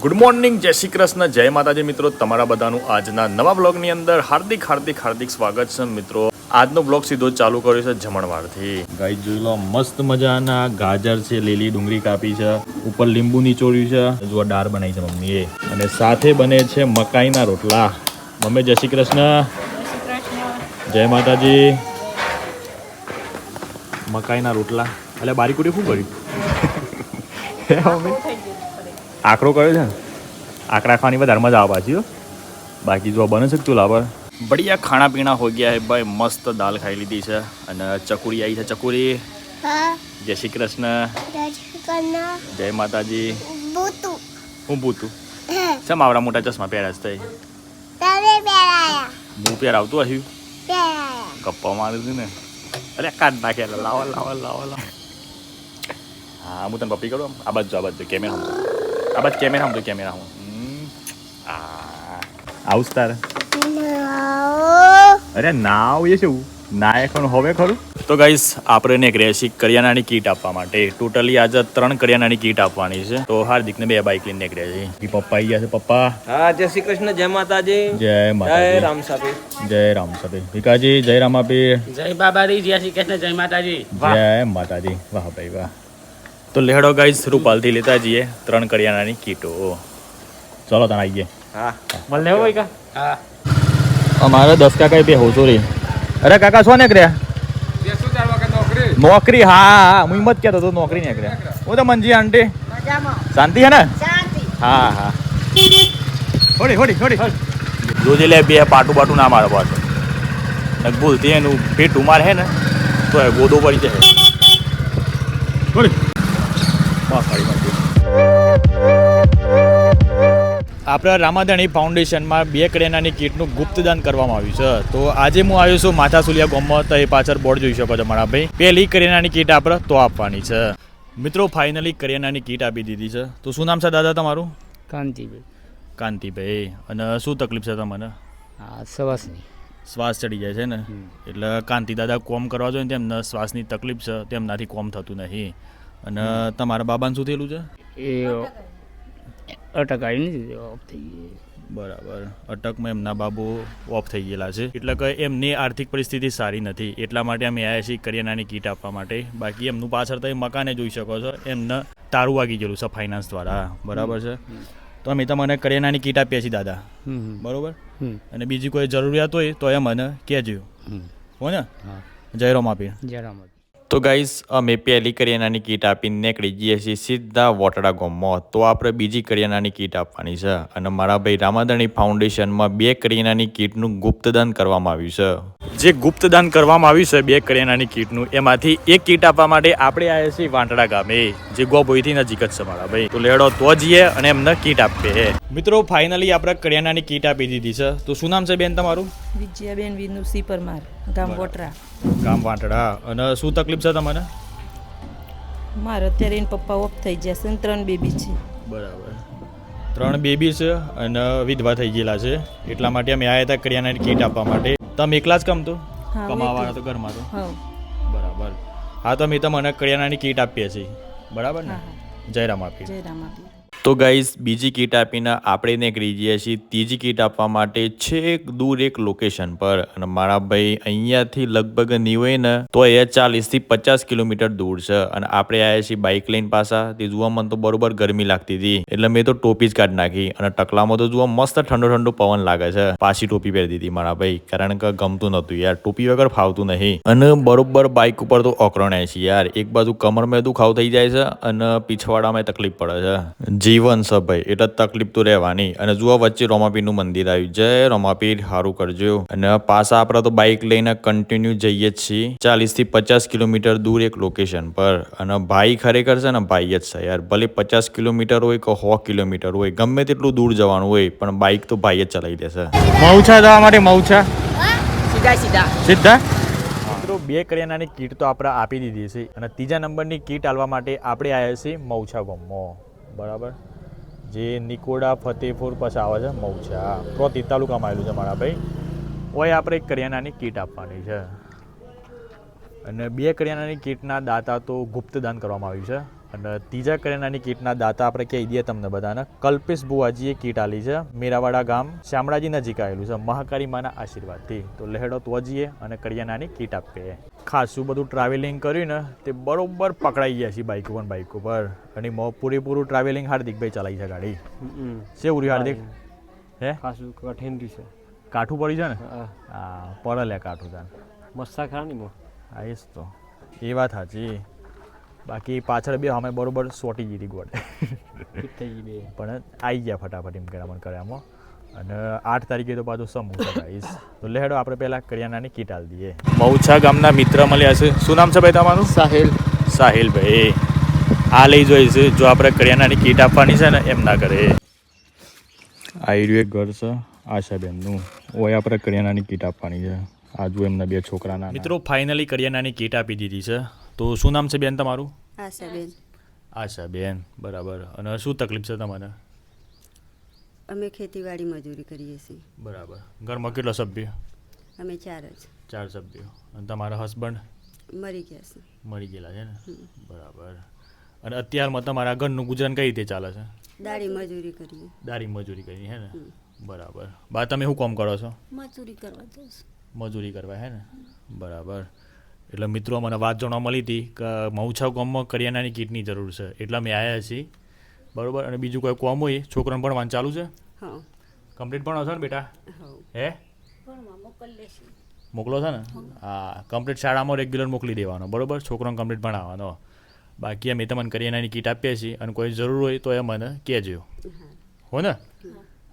Good morning, જય શ્રી કૃષ્ણ, જય માતાજી મિત્રો. તમારા બધાનું આજના નવા બ્લોગની અંદર હાર્દિક સ્વાગત છે મિત્રો. આજનો બ્લોગ સીધો ચાલુ કર્યો છે જમણવારથી. ગાઈ જોઈ લો, મસ્ત મજાના ગાજર છે, લીલી ડુંગળી કાપી છે, ઉપર લીંબુ નીચોડ્યું છે, જો દાળ બનાવી છે મમ્મીએ, અને સાથે બને છે મકાઈના રોટલા. મમ્મી જય શ્રી કૃષ્ણ, જય માતાજી. મકાઈના રોટલા એટલે બારી કુટી શું કર્યું? આકરો કર્યો છે ને, આકરા ખાવાની વધારે મજા આવે પાછી. બાકી જો બને છે ચૂલા પર બઢિયા ખાણા પીણા હો ગયા હે ભાઈ. મસ્ત દાલ ખાઈ લીધી છે અને ચકુરી આવી છે. ચકુરી જય શ્રી કૃષ્ણ, જય માતાજી. હું ભૂતું છે માવડા મોટા ચશ્મા પહેર્યા છે. હું પહેરાવતું આવ્યું ગપ્પા મારું ને. અરે કાઢ નાખે. લાવો લાવો લાવો લાવો. હા હું તને પપ્પી કરું. આ બાજુ કેમેરા આ બાદ કેમેરા હું આવું તારે. અરે નાવ એ શું નાય ખરું હવે ખરું. તો ગાઈસ આપણે નીકળ્યા છીએ કરિયાણાની કીટ આપવા માટે. ટોટલી આજે 3 કરિયાણાની કીટ આપવાની છે. તો હાર્દિકને 2 બાઇક લઈને નીકળ્યા છે. પપ્પા આવી ગયા છે. પપ્પા હા, જય શ્રી કૃષ્ણ, જય માતાજી, જય માતાજી, જય રામ સાપી, જય રામ સાપી. ભીકાજી જય રામાપી, જય બાબારી, જય શ્રી કૃષ્ણ, જય માતાજી, જય માતાજી. વાહ ભાઈ વાહ. તો લેહડો ગાઈસ રૂપાલથી લેતા જઈએ 3 કરિયાણાની કીટો. ચલો તને આવીએ. હા મળ લેવો ભાઈ કા. હા અમારે 10 કાકા બે હોશો રે. અરે કાકા શું નીકળ્યા? નોકરી. હા હું હિંમત કહેતો તો નોકરી નીકળ્યા. હું તો મંજી આંટી શાંતિ હે ને? હા હા હોડી જોજે લે બે પાટું ના મારે પાછું ભૂલતી એનું પેટ ઉમાર હે ને તો ગોદો પડી જાય. હોડી આપણા રામાધણી ફાઉન્ડેશનમાં 2 કરિયાણાની કીટનું ગુપ્તદાન કરવામાં આવ્યું છે. તો આજે હું આવ્યો છું માથાસુલિયા ગામમાં. તો એ પાછળ બોર્ડ જોઈ શકો છો મારા ભાઈ. પહેલી કરિયાણાની કીટ આપણે તો આપવાની છે મિત્રો. ફાઇનલી કરિયાણાની કીટ આપી દીધી છે. તો શું નામ છે દાદા તમારું? કાંતિભાઈ. અને શું તકલીફ છે તમને? શ્વાસ ચડી જાય છે ને, એટલે કાંતિ દાદા કોમ કરવા જોઈએ ને તેમને શ્વાસની તકલીફ છે, તેમનાથી કોમ થતું નહીં. અને તમારા બાબાને શું થયેલું છે? અટક આવી નથી ઓફ થઈ ગઈ. બરાબર, અટકમાં એમના બાબુ ઓફ થઈ ગયેલા છે. એટલે કે એમની આર્થિક પરિસ્થિતિ સારી નથી, એટલા માટે અમે આવ્યા છીએ કરિયાણાની કીટ આપવા માટે. બાકી એમનું પાછળ તમે મકાને જોઈ શકો છો, એમને તારું વાગી ગયેલું છે ફાઇનાન્સ દ્વારા. બરાબર છે. તો અમે તમને કરિયાણાની કીટ આપીએ છીએ દાદા. બરાબર. અને બીજી કોઈ જરૂરિયાત હોય તો એ મને કહેજો. હો ને? જય રામ આપી. જય રામ. તો ગાઈસ અમે પહેલી કરિયાણાની કીટ આપીને નીકળી જઈએ છીએ સીધા વોટડા ગામમાં. તો આપણે બીજી કરિયાણાની કીટ આપવાની છે. અને મારા ભાઈ રામાધણી ફાઉન્ડેશનમાં 2 કરિયાણાની કીટનું ગુપ્તદાન કરવામાં આવ્યું છે. જે ગુપ્તદાન કરવામાં આવ્યું છે 2 કરિયાણાની કીટનું, એમાંથી એક કીટ આપવા માટે આપણે આવ્યા છીએ વાંટડા ગામે, જે ગોભોઈથી નજીક જ છે મારા ભાઈ. તો લેડો તો જઈએ અને એમને કીટ આપીએ. મિત્રો ફાઇનલી આપણે કરિયાણાની કીટ આપી દીધી છે. તો શું નામ છે બેન તમારું? વિજયાબેન વિનુસી પરમાર, ગામ વોટરા, ગામ વાંટડા. અને શું તકલીફ છે તમને? મારે અત્યારે એના પપ્પા ઓફ થઈ ગયા છે, 3 બેબી છે. બરાબર, 3 બેબી છે અને વિધવા થઈ ગયેલા છે. એટલા માટે અમે આવ્યા હતા કરિયાણાની કીટ આપવા માટે. તમે એકલા જ કમતો કમાવાના તો ઘરમાં તો? બરાબર. હા તો અમે તમને કરિયાણાની કીટ આપીએ છીએ. બરાબર ને? જય રામ આપી. જય રામ આપી. તો ગાઈસ બીજી કીટ આપીને આપણે નીકળી જઈએ છીએ ત્રીજી કીટ આપવા માટે છેક દૂર એક લોકેશન પર. અને મારા ભાઈ અહીંયાથી લગભગ નહીં હોય ને તો એ 40 થી 50 કિલોમીટર દૂર છે. અને આપણે આવ્યા છીએ બાઇક લઈને પાછા. તે જોવા મને તો બરોબર ગરમી લાગતી હતી, એટલે મેં તો ટોપી જ કાઢી નાખી. અને ટકલામાં તો જોવા મસ્ત ઠંડો પવન લાગે છે. પાછી ટોપી પહેરી દીધી મારા ભાઈ, કારણ કે ગમતું નહોતું યાર, ટોપી વગર ફાવતું નહીં. અને બરોબર બાઇક ઉપર તો ઓકરણાય છે યાર. એક બાજુ કમરમાં દુખાવ થઈ જાય છે અને પીછવાડામાં તકલીફ પડે છે. જીવન છે ભાઈ, એટલે તકલીફ તો રહેવાની. અને જુઓ વચ્ચે રોમાપીરનું મંદિર આવ્યું. જય રોમાપીર, સારું કરજો. અને પાછા આપણે તો બાઇક લઈને કન્ટિન્યુ જઈએ જ છીએ 40 થી 50 કિલોમીટર દૂર એક લોકેશન પર. અને ભાઈ ખરેખર છે ને ભાઈ જ છે યાર. ભલે 50 કિલોમીટર હોય કે 100 કિલોમીટર હોય, ગમે તેટલું દૂર જવાનું હોય, પણ બાઇક તો ભાઈ જ ચલાવી દેશે. મૌછા જવા માટે મૌછા સીધા. મિત્રો 2 કરિયાણાની કીટ તો આપણે આપી દીધી છે. અને ત્રીજા નંબરની કીટ આલવા માટે આપણે આવ્યા છીએ મૌછા ગામમાં. બરાબર, જે નિકોડા ફતેપુર પછી આવે છે મૌછા. પ્રોતી તાલુકામાં આવેલું છે મારા ભાઈ. ઓય આપણે એક કરિયાણાની કીટ આપવાની છે. અને 2 કરિયાણાની કીટના દાતા તો ગુપ્તદાન કરવામાં આવ્યું છે. અને ત્રીજા કરિયાણાની કીટના દાતા આપણે કહી દઈએ તમને બધાને. કલ્પેશ બુવાજીએ કીટ આલી છે. મેરાવાડા ગામ શામળાજી નજીક આવેલું છે, મહાકાળી માના આશીર્વાદથી. તો લહેડો તો જઈએ અને કરિયાણાની કીટ આપીએ. ખાસું બધું ટ્રાવેલિંગ કર્યું ને તે બરોબર પકડાઈ ગયા છે બાઇક ઉપર. અને પૂરેપૂરું ટ્રાવેલિંગ હાર્દિકભાઈ ચલાવી છે ગાડી. છે ઉરી હાર્દિક? હે ખાસું કઠિન રહ્યું છે. કાઠું પડી છે ને? હા પડે કાઠું તાન મસ્તા ખરા નહીં હા એ જ તો એ વાત સાચી. બાકી પાછળ બે અમે બરોબર સોટી જીરી ગોડે પણ આવી ગયા ફટાફટ એમ કર્યામાં. અને 8 તારીખે તો પાછું સમૂહ ગાઈસ. તો લેડો આપણે પહેલા કરિયાણાની કીટ આલ દઈએ. મૌછા ગામના મિત્ર મળ્યા છે. શું નામ છે ભાઈ તમારું? સાહિલ ભાઈ. આ લઈ જોઈશ જો આપણે કરિયાણાની કીટ આપવાની છે ને એમ ના કરે. આ એક ઘર છે આશાબેનનું. ઓય આપણે કરિયાણાની કીટ આપવાની છે. આજુ એમના 2 છોકરાના. મિત્રો ફાઇનલી કરિયાણાની કીટ આપી દીધી છે. તો શું નામ છે બેન તમારું? આશાબેન. બરાબર. અને શું તકલીફ છે તમને? અમે ખેતીવાડી મજૂરી કરીએ છીએ. બરાબર. ઘરમાં કેટલા સભ્ય? અમે 4 જ. 4 સભ્યો. અને તમારા હસબન્ડ મરી ગયા છે. મરી ગયેલા છે ને? બરાબર. અને અત્યારમાં તમારા ઘરનું ગુજરાન કઈ રીતે ચાલે છે? દાડી મજૂરી કરીએ. દારી મજૂરી કરી હે ને? બરાબર. બા તમે શું કામ કરો છો? મજૂરી કરવા જઈશ. મજૂરી કરવા હે ને? બરાબર. એટલે મિત્રો મને વાત જાણવા મળી હતી કે મૌછા ગામમાં કરિયાણાની કીટની જરૂર છે એટલે અમે આવ્યા છીએ. બરાબર. અને બીજું કોઈ કોમ હોય છોકરાને ભણવાનું ચાલુ છે? હા. કમ્પ્લીટ ભણો છો ને બેટા? હે મોકલો છો ને? હા કમ્પ્લીટ શાળામાં રેગ્યુલર મોકલી દેવાનો. બરાબર. છોકરાને કમ્પ્લીટ ભણાવવાનો. બાકી અમે તમને કરિયાણાની કીટ આપીએ છીએ અને કોઈ જરૂર હોય તો એ મને કહેજો. હો ને?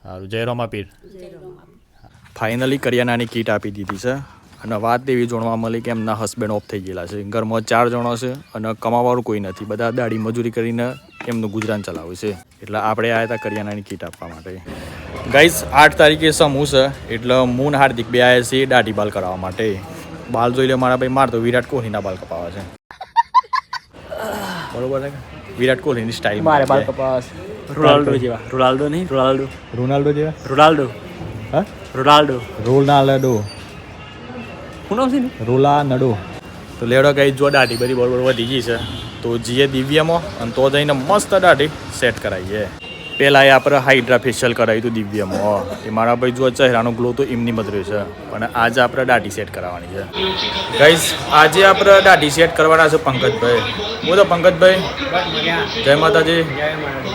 સારું. જય રોમાપીર. ફાઇનલી કરિયાણાની કીટ આપી દીધી છે. અને વાત એવી જાણવા મળી કે એમના હસબન્ડ ઓફ થઈ ગયેલા છે. ઘરમાં 4 જણો છે અને કમાવાળું કોઈ નથી. બધા દાડી મજૂરી કરીને એમનું ગુજરાન ચલાવે છે. એટલે આપણે આવ્યા હતા કરિયાણાની કીટ આપવા માટે. ગાઈસ 8 તારીખે સમૂહ છે એટલે હું હાર્દિક બે આવ્યા છીએ દાઢી બાલ કરાવવા માટે. બાલ જોઈ લે મારા ભાઈ, માર તો વિરાટ કોહલીના બાલ કપાવા છે. બરોબર છે? વિરાટ કોહલીની સ્ટાઇલ. મારે બાલ કપાસ રોનાલ્ડો જેવા. રોનાલ્ડો નહીં, રોનાલ્ડો. રોનાલ્ડો જેવા? રોનાલ્ડો. હા રોનાલ્ડો. રોનાલ્ડો. શું નામ છે ને? રોનાલ્ડો. તો લેડો ગઈ જો દાઢી બધી બરોબર વધી ગઈ છે તો જઈએ દિવ્યમાં અને તો જઈને મસ્ત દાઢી સેટ કરાવીએ. પહેલાં એ આપણે હાઇડ્રા ફેશિયલ કરાવ્યું હતું દિવ્યમાં. એ મારા ભાઈ જો ચહેરાનો ગ્લો તો એમની મધર્યો છે પણ આજે આપણે દાઢી સેટ કરાવવાની છે. ગાઈઝ આજે આપણે દાઢી સેટ કરવાના છે પંકજભાઈ. બોલો પંકજભાઈ. જય માતાજી.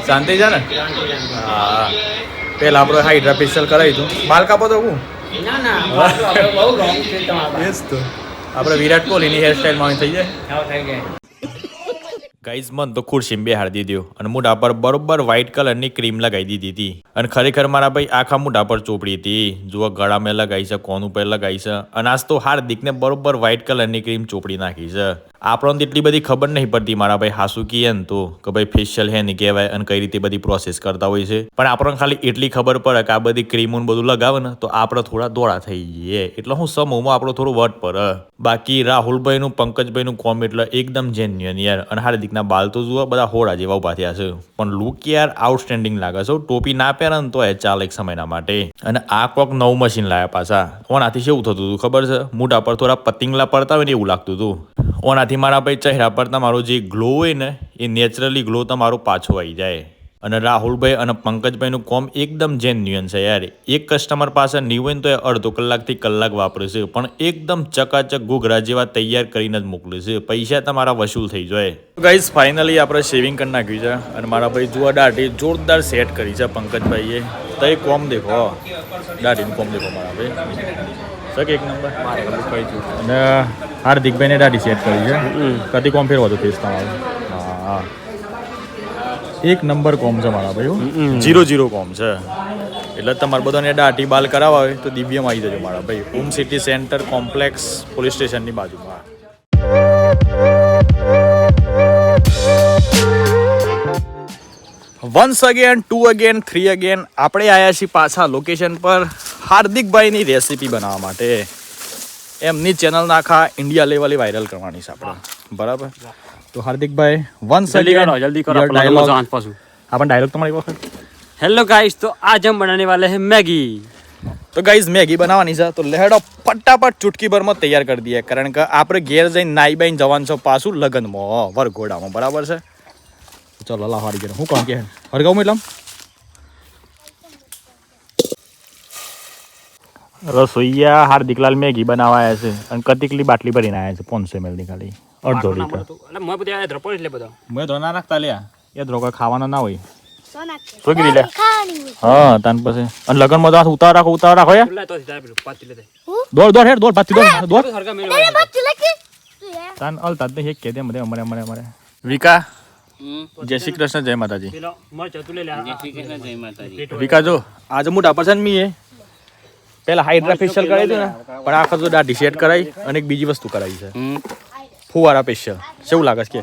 શાંતિ છે ને? હા. પહેલાં આપણે હાઇડ્રા ફેશિયલ કરાવી હતું. બાલ કાપો તો હું આપણે વિરાટ કોહલીની હેરસ્ટાઈલમાં થઈ જાય. ગાઈઝ મન તો ખુરશી બેહાડી દીધો અને મોઢા પર બરોબર વ્હાઇટ કલરની ક્રીમ લગાવી દીધી હતી. અને ખરેખર મારા ભાઈ આખા મોઢા પર ચોપડી હતી. જુઓ ગળામાં લગાવી છે, કોન ઉપર લગાવી છે. અને આજ તો હાર્દિકને બરોબર વ્હાઇટ કલરની ક્રીમ ચોપડી નાખી છે. આપણને એટલી બધી ખબર નહીં પડતી મારા ભાઈ હાસુ કીએ ને તો કે ભાઈ ફેશિયલ હે નહીં કહેવાય અને કઈ રીતે બધી પ્રોસેસ કરતા હોય છે. પણ આપણને ખાલી એટલી ખબર પડે કે આ બધી ક્રીમો બધું લગાવે ને તો આપણે થોડા દોડા થઈ જઈએ. એટલે હું સમૂહમાં આપણો થોડું વટ પડે. બાકી રાહુલભાઈનું પંકજભાઈનું કોમ એટલે એકદમ જેન્યુઅન યાર. અને હાર્દિકના બાલ તો જુઓ બધા હોળા જેવા ઉભા થયા છે. પણ લુક યાર આઉટસ્ટેન્ડિંગ લાગે છે. ટોપી ના પહેરે ને તો એ ચાલે એક સમયના માટે. અને આ કોક નવું મશીન લાવ્યા પાછા. ઓનાથી કેવું થતું હતું ખબર છે? મોઢા પર થોડા પતિંગલા પડતા હોય ને એવું લાગતું હતું. ઓનાથી મારા ભાઈ ચહેરા પર તમારો જે ગ્લો હોય ને એ નેચરલી ગ્લો તમારો પાછો આવી જાય. અને રાહુલભાઈ અને પંકજભાઈનું કોમ એકદમ જેન્યુઅન છે યાર. એક કસ્ટમર પાસે નહીં હોય ને તો એ અડધો કલાકથી કલાક વાપરે છે પણ એકદમ ચકાચક ઘૂઘરા જેવા તૈયાર કરીને જ મોકલે છે. પૈસા તમારા વસૂલ થઈ જાય. ગાઈઝ ફાઇનલી આપણે શેવિંગ કરી નાખ્યું છે અને મારા ભાઈ જુઓ દાઢી જોરદાર સેટ કરી છે પંકજભાઈએ. તો એ કોમ દેખો, દાઢીનું કોમ દેખો મારા ભાઈ. સક એક નંબર. અને હાર્દિકભાઈને દાઢી સેટ કરી છે. કદી કોમ ફેરવા તો ફેસ તમારું? હા એક નંબર કોમ છે મારા ભાઈ. 0-0 કોમ છે. એટલે તમારે બધાને દાઢી બાલ કરાવવા હોય તો દિવ્યમાં આવી જજો મારા ભાઈ. Home city centre complex police સ્ટેશનની બાજુમાં. વન્સ અગેન, 2 અગેન, 3 અગેન આપણે આવ્યા છીએ પાછા લોકેશન પર હાર્દિકભાઈની રેસીપી બનાવવા માટે. એમની ચેનલ આખા ઇન્ડિયા લેવલે વાયરલ કરવાની છે આપણે. બરાબર. તો હાર્દિકભાઈ વન્સ અગેન जल्दी करो ડાયલોગ. जान पासू. अपन डायलॉग तुम्हारी वक्त. हेलो गाइस, तो आज हम बनाने वाले हैं मैगी. તો ગાઈઝ મેગી બનાવવાની છે તો લેડો ફટાફટ ચૂટકી ભરમાં તૈયાર કરી દઈએ. કારણ કે આપણે ઘેર જઈને નાઈ બાઈને જવાનું છે પાછું લગ્નમાં વરઘોડામાં. બરાબર છે? ચલો લાવ હારી ગયા હું કોણ કે હરગાવું એટલામ રસોઈયા હાર્દિકલાલ મેગી બનાવવા આવ્યા છે અને કતિકલી બાટલી ભરીને આવ્યા છે 500 ml ની ખાલી અડધો લીટર એટલે મેં બધા આ ધ્રપો એટલે બધો મેં તો ના નાખતા લ્યા એ ધ્રોકા ખાવાનો ના હોય શું કીધી લે હા તાન પછી અને લગનમાં તો ઉતાર રાખો યાર લે તો સીધા પેલું પાતી લે દોડ પાતી દોડ હરગા મેળવા તાન અલ તાત એક કે દે મને વિકા જય શ્રી કૃષ્ણ જય માતાજી પેલો મરચ તું લે લે વિકા જો આજે મોટા પસંદ મી હે પેલા હાઇડ્રા ફેશિયલ કરાવી હતું ને પણ આખા તો દાઢી સેટ કરાવી અને એક બીજી વસ્તુ કરાવી છે ફુવારા ફેશિયલ કેવું લાગે છે કે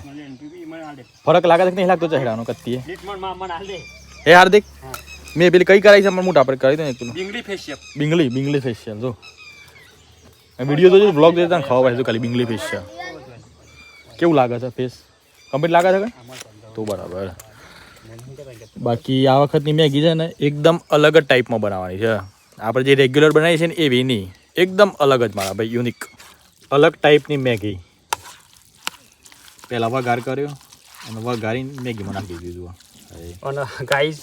ફરક લાગે છે કે નહીં લાગતો ચહેરાનો કત્તીએ હે હાર્દિક મેં પેલી કઈ કરાવી છે પણ મોટા પર કરી દો ને પેલું બિંગલી ફેશિયલ જો વિડીયો તો જો બ્લોગ જોઈ તને ખબર પડે ખાલી બિંગલી ફેશિયલ કેવું લાગે છે ફેસ કમ્પ્લીટ લાગે છે કે તો બરાબર બાકી આ વખતની મેગી છે ને એકદમ અલગ જ ટાઈપમાં બનાવવાની છે આપણે જે રેગ્યુલર બનાવી છે ને એવી નહીં એકદમ અલગ જ મારા ભાઈ યુનિક અલગ ટાઈપની મેગી પહેલાં વઘાર કર્યો અને વઘારીને મેગીમાં નાખી દીધું અને ગાઈસ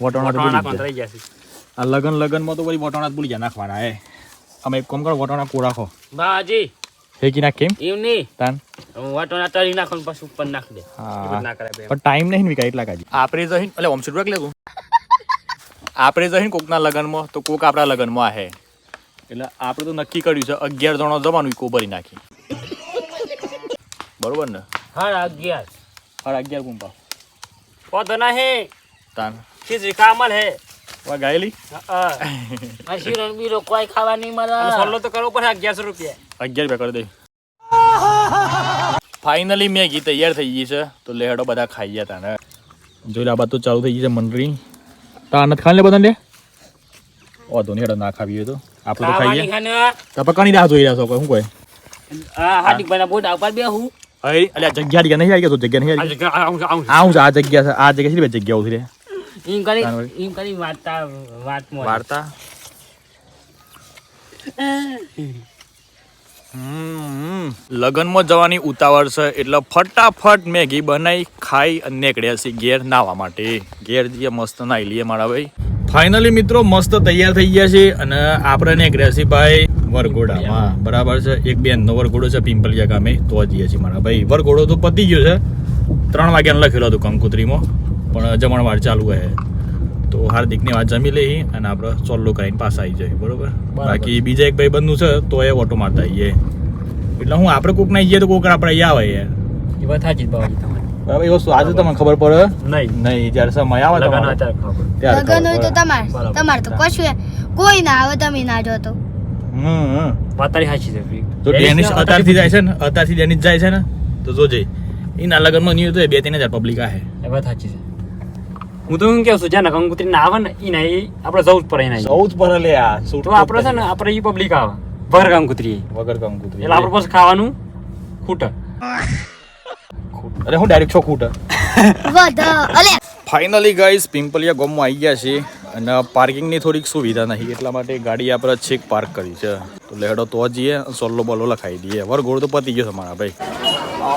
વટોણા તો ભૂલી કોણ રહી ગયા. ગયા આ લગનમાં તો પછી વટોણા જ ભૂલી ગયા નાખવાના હે અમે એક કામ કરો વટોણા કોરાખો બાજી ફેંકી નાખ કેમ એમ નહીં તાન વાટોના તળી નાખો ને પછી ઉપર નાખ દે હા ના કરે બે પણ ટાઈમ નહીં વિકા એટલા કાજી આપણે જઈને એટલે ઓમ છૂટ રાખ લેવું આપણે જઈને કોકના લગનમાં તો કોક આપણા લગનમાં આહે એટલે આપણે તો નક્કી કર્યું છે 11 જણો જવાનું કો ભરી નાખી બરોબર ને હા 11 11 કુંપા પોતો ના હે તાન ખીચડી કામલ હે વા ગાયલી આ શીરણ બીરો કોઈ ખાવા નહીં મળે સોલો તો કરવો પડે 1100 રૂપિયા 11 રૂપિયા કરી દે ફાઇનલી મેગી તૈયાર થઈ ગઈ છે તો લેહડો બધા ખાઈ ગયા તાને જોઈ લે આ બાદ તો ચાલુ થઈ ગઈ છે મંડળી તા નથી ખાને બધા લે ઓ તો નેડો ના ખાવી હોય તો આપણે તો ખાઈએ તો પકડી રાહ જોઈ રહ્યા છો કોઈ શું કોઈ હાર્દિક ભાઈ બોટ ઉપર બે હું અરે અલ્યા જગ્યા નહીં આવી ગયો તો જગ્યા નહીં આવી આવું છે આ જગ્યા છે જગ્યા ઉતરી રે એમ કરી વાતમાં વાર્તા લગનમાં જવાની ઉતાવળ છે એટલે ફટાફટ મેગી બનાવી ખાઈ અને નીકળ્યા છે ઘેર નાવા માટે ઘેર જઈએ મસ્ત નાઈ લઈએ મારા ભાઈ ફાઇનલી મિત્રો મસ્ત તૈયાર થઈ ગયા છે અને આપણે નીકળ્યા છીએ ભાઈ વરઘોડામાં બરાબર છે એક બેનનો વરઘોડો છે પિંપલિયા ગામે તો જઈએ છીએ મારા ભાઈ વરઘોડો તો પતી ગયો છે 3 વાગ્યાનો લખેલો હતું કંકોત્રીમાં પણ જમણવાર ચાલુ હે તો હાર્દિકની વાત જમી લઈ અને આપણે ચોલ્લો કરીને પાછા આવી જાય બરોબર બાકી બીજા એક ભાઈ બંધુ છે તો એ ઓટો મારતા આવીએ એટલે હું આપણે કોક ના જઈએ તો કોક આપણે અહીંયા આવે યાર એ વાત સાચી બાબા તમારી બરાબર એ વસ્તુ આજે તમને ખબર પડે નહીં જ્યારે સમય આવે લગન તમારો અત્યારે ખબર ત્યારે લગન હોય તો બરાબર. તમારે તો કશું કોઈ ના આવે તમે ના જો તો વાત તારી સાચી છે જો ડેનિશ અત્યારથી જાય છે ને અત્યારથી ડેનિશ જાય છે ને તો જોજે એના લગનમાં નહીં હોય તો 2-3 હજાર પબ્લિક આહે એ વાત સાચી છે હું તો શું કેવું છું જ્યાં કંકુત્રી ના આવે ને એ નહીં આપણે જવું જ પડે એના સૌ જ પર લે આ સૂટ તો આપણે છે ને આપણે એ પબ્લિક આવે વગર કંકુત્રી વગર કંકુતરી એટલે આપણે પછી ખાવાનું ખૂટે અરે હું ડાયરેક્ટ છો ખૂટ વધ અલે ફાઇનલી ગાઈસ પિંપલિયા ગામમાં આવી ગયા છે અને પાર્કિંગની થોડીક સુવિધા નહીં એટલા માટે ગાડી આપણે છેક પાર્ક કરી છે તો લેડો તો જઈએ સોલ્લો બોલો લખાઈ દઈએ વરઘોડો તો પતી ગયો છે મારા ભાઈ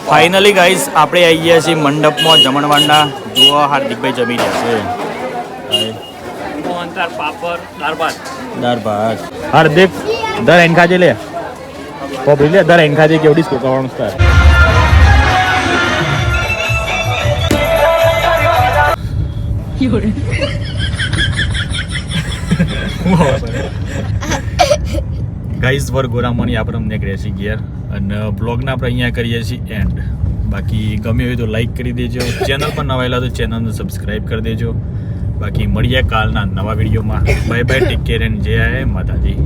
ફાઇનલી ગાઈસ આપણે આવી ગયા છીએ મંડપમાં જમણવારના જુઓ હાર્દિકભાઈ જમી રહ્યા છે મોહનથાળ પાપડ દાળ ભાત હાર્દિક દર એન ખાજે લે પોપડી લે દર એન ખાજે કેવડી સ્કો કરવાનું છે ગાઈસ વરઘોડામાંની આપણે અમને કરીએ છીએ ઘેર અને બ્લોગને આપણે અહીંયા કરીએ છીએ એન્ડ બાકી ગમે હોય તો લાઈક કરી દેજો ચેનલ પર નવા આવેલા તો ચેનલને સબસ્ક્રાઈબ કરી દેજો બાકી મળીએ કાલના નવા વિડીયોમાં bye bye take care and જય માતાજી